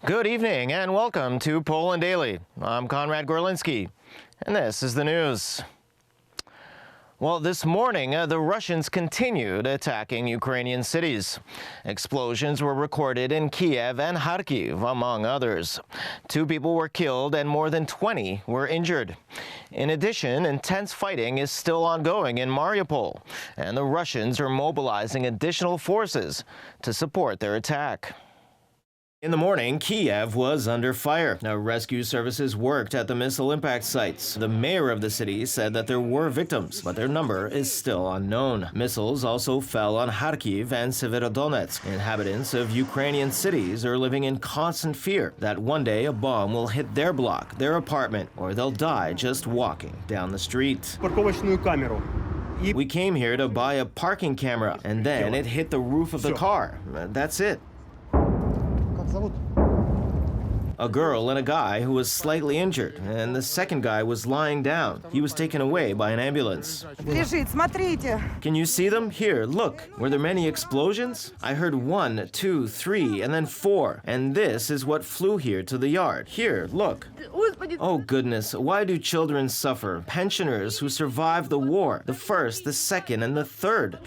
Good evening and welcome to Poland Daily. I'm Conrad Gorlinski, and this is the news. Well, this morning, the Russians continued attacking Ukrainian cities. Explosions were recorded in Kiev and Kharkiv, among others. 2 people were killed and more than 20 were injured. In addition, intense fighting is still ongoing in Mariupol, and the Russians are mobilizing additional forces to support their attack. In the morning, Kiev was under fire. Now, rescue services worked at the missile impact sites. The mayor of the city said that there were victims, but their number is still unknown. Missiles also fell on Kharkiv and Severodonetsk. Inhabitants of Ukrainian cities are living in constant fear that one day a bomb will hit their block, their apartment, or they'll die just walking down the street. We came here to buy a parking camera, and then it hit the roof of the car. That's it. A girl and a guy who was slightly injured, and the second guy was lying down. He was taken away by an ambulance. Can you see them? Here, look. Were there many explosions? I heard 1, 2, 3, and then 4. And this is what flew here to the yard. Here, look. Oh goodness, why do children suffer? Pensioners who survived the war, the first, the second, and the third.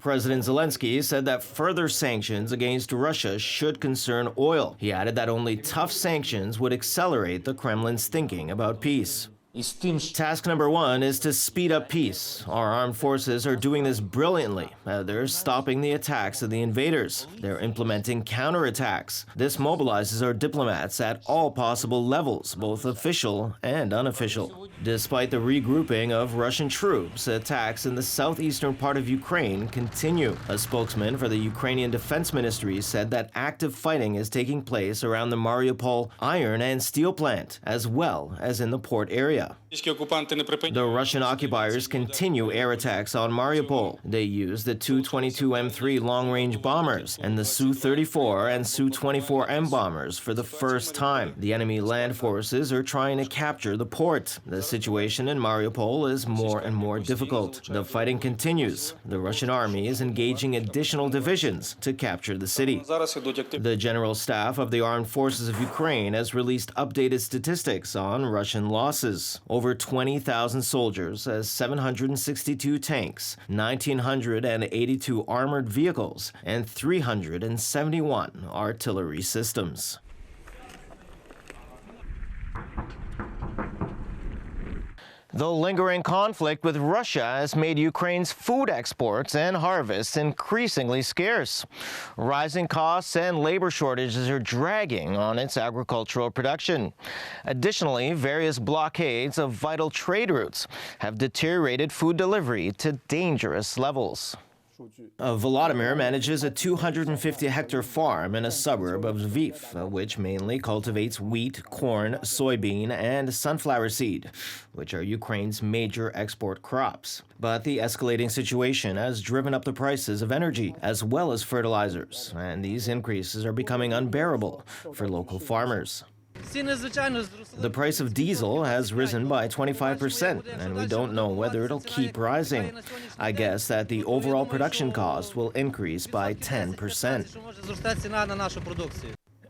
President Zelensky said that further sanctions against Russia should concern oil. He added that only tough sanctions would accelerate the Kremlin's thinking about peace. Task number 1 is to speed up peace. Our armed forces are doing this brilliantly. They're stopping the attacks of the invaders. They're implementing counterattacks. This mobilizes our diplomats at all possible levels, both official and unofficial. Despite the regrouping of Russian troops, attacks in the southeastern part of Ukraine continue. A spokesman for the Ukrainian Defense Ministry said that active fighting is taking place around the Mariupol iron and steel plant, as well as in the port area. The Russian occupiers continue air attacks on Mariupol. They use the Tu-22M3 long-range bombers and the Su-34 and Su-24M bombers for the first time. The enemy land forces are trying to capture the port. The situation in Mariupol is more and more difficult. The fighting continues. The Russian army is engaging additional divisions to capture the city. The General Staff of the Armed Forces of Ukraine has released updated statistics on Russian losses. Over 20,000 soldiers, 762 tanks, 1,982 armored vehicles, and 371 artillery systems. The lingering conflict with Russia has made Ukraine's food exports and harvests increasingly scarce. Rising costs and labor shortages are dragging on its agricultural production. Additionally, various blockades of vital trade routes have deteriorated food delivery to dangerous levels. Volodymyr manages a 250-hectare farm in a suburb of Lviv, which mainly cultivates wheat, corn, soybean, and sunflower seed, which are Ukraine's major export crops. But the escalating situation has driven up the prices of energy as well as fertilizers, and these increases are becoming unbearable for local farmers. The price of diesel has risen by 25%, and we don't know whether it'll keep rising. I guess that the overall production cost will increase by 10%.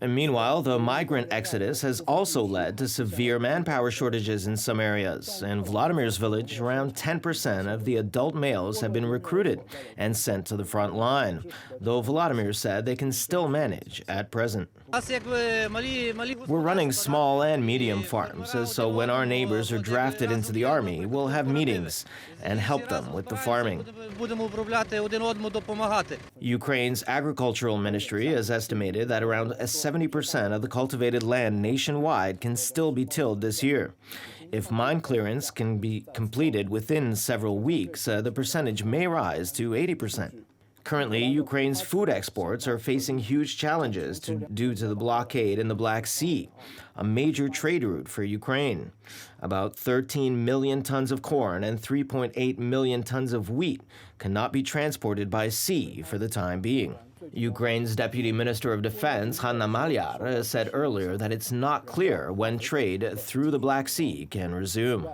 And meanwhile, the migrant exodus has also led to severe manpower shortages in some areas. In Volodymyr's village, around 10% of the adult males have been recruited and sent to the front line, though Volodymyr said they can still manage at present. We're running small and medium farms, so when our neighbors are drafted into the army, we'll have meetings and help them with the farming. Ukraine's agricultural ministry has estimated that around 70% of the cultivated land nationwide can still be tilled this year. If mine clearance can be completed within several weeks, the percentage may rise to 80%. Currently, Ukraine's food exports are facing huge challenges due to the blockade in the Black Sea, a major trade route for Ukraine. About 13 million tons of corn and 3.8 million tons of wheat cannot be transported by sea for the time being. Ukraine's Deputy Minister of Defense, Hanna Maliar, said earlier that it's not clear when trade through the Black Sea can resume.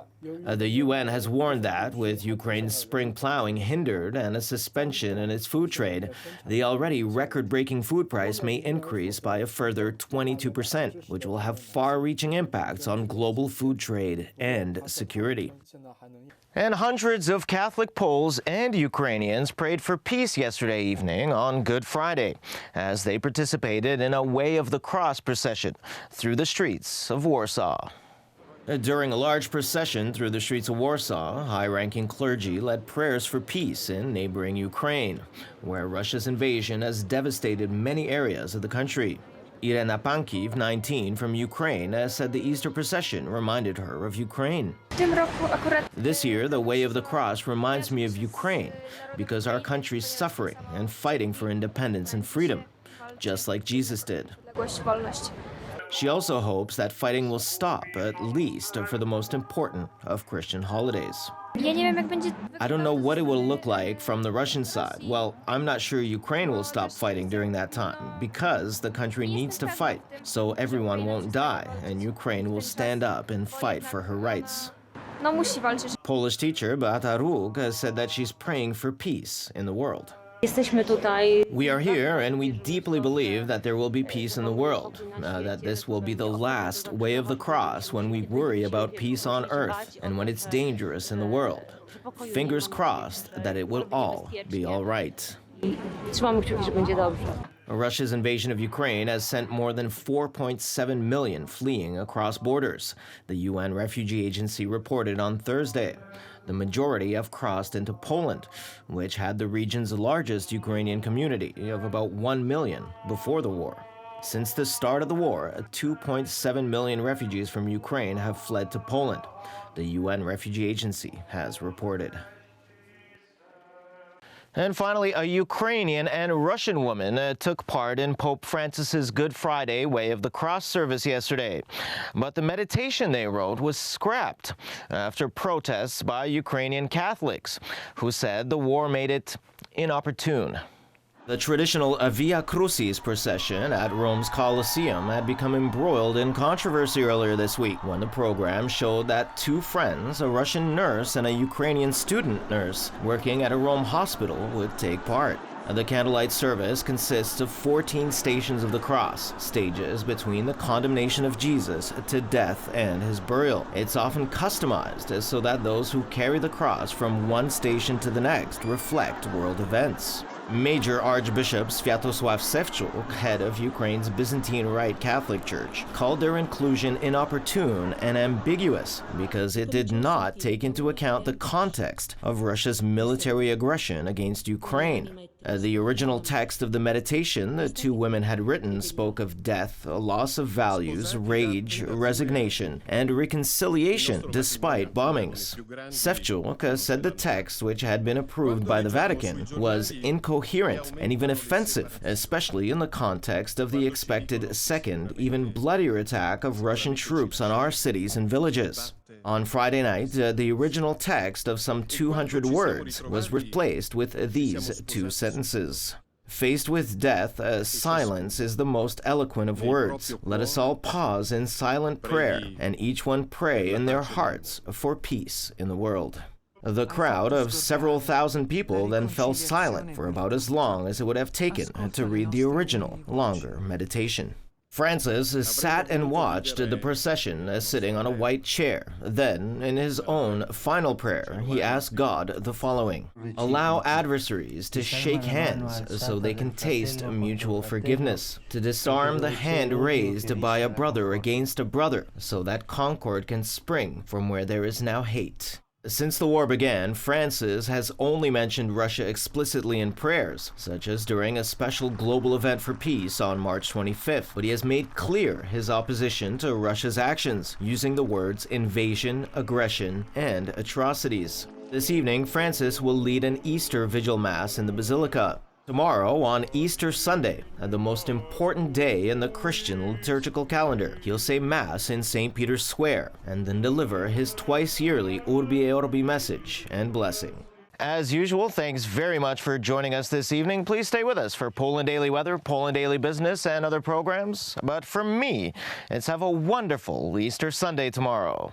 The UN has warned that, with Ukraine's spring plowing hindered and a suspension in its food trade, the already record-breaking food price may increase by a further 22%, which will have far-reaching impacts on global food trade and security. And hundreds of Catholic Poles and Ukrainians prayed for peace yesterday evening on Good Friday as they participated in a Way of the Cross procession through the streets of Warsaw. During a large procession through the streets of Warsaw, high-ranking clergy led prayers for peace in neighboring Ukraine, where Russia's invasion has devastated many areas of the country. Irena Pankiv, 19, from Ukraine, said the Easter procession reminded her of Ukraine. This year, the Way of the Cross reminds me of Ukraine because our country's suffering and fighting for independence and freedom, just like Jesus did. She also hopes that fighting will stop, at least for the most important of Christian holidays. I don't know what it will look like from the Russian side. Well, I'm not sure Ukraine will stop fighting during that time, because the country needs to fight, so everyone won't die, and Ukraine will stand up and fight for her rights. Polish teacher Beata Rug said that she's praying for peace in the world. We are here and we deeply believe that there will be peace in the world, that this will be the last Way of the Cross when we worry about peace on earth and when it's dangerous in the world. Fingers crossed that it will all be all right. Russia's invasion of Ukraine has sent more than 4.7 million fleeing across borders, the UN Refugee Agency reported on Thursday. The majority have crossed into Poland, which had the region's largest Ukrainian community of about 1 million before the war. Since the start of the war, 2.7 million refugees from Ukraine have fled to Poland, the UN Refugee Agency has reported. And finally, a Ukrainian and Russian woman took part in Pope Francis's Good Friday Way of the Cross service yesterday. But the meditation they wrote was scrapped after protests by Ukrainian Catholics, who said the war made it inopportune. The traditional Via Crucis procession at Rome's Colosseum had become embroiled in controversy earlier this week when the program showed that two friends, a Russian nurse and a Ukrainian student nurse working at a Rome hospital, would take part. The candlelight service consists of 14 stations of the cross, stages between the condemnation of Jesus to death and his burial. It's often customized so that those who carry the cross from one station to the next reflect world events. Major Archbishop Sviatosław Szewczuk, head of Ukraine's Byzantine Rite Catholic Church, called their inclusion inopportune and ambiguous because it did not take into account the context of Russia's military aggression against Ukraine. The original text of the meditation the two women had written spoke of death, a loss of values, rage, resignation, and reconciliation despite bombings. Szewczuk said the text, which had been approved by the Vatican, was incoherent and even offensive, especially in the context of the expected second, even bloodier attack of Russian troops on our cities and villages. On Friday night, the original text of some 200 words was replaced with these two sentences. Faced with death, silence is the most eloquent of words. Let us all pause in silent prayer, and each one pray in their hearts for peace in the world. The crowd of several thousand people then fell silent for about as long as it would have taken to read the original, longer meditation. Francis sat and watched the procession sitting on a white chair. Then, in his own final prayer, he asked God the following: allow adversaries to shake hands so they can taste mutual forgiveness, to disarm the hand raised by a brother against a brother so that concord can spring from where there is now hate. Since the war began, Francis has only mentioned Russia explicitly in prayers, such as during a special global event for peace on March 25th, but he has made clear his opposition to Russia's actions, using the words invasion, aggression, and atrocities. This evening, Francis will lead an Easter Vigil Mass in the Basilica. Tomorrow, on Easter Sunday, the most important day in the Christian liturgical calendar, he'll say Mass in St. Peter's Square and then deliver his twice-yearly Urbi et Orbi message and blessing. As usual, thanks very much for joining us this evening. Please stay with us for Poland Daily Weather, Poland Daily Business, and other programs. But from me, it's have a wonderful Easter Sunday tomorrow.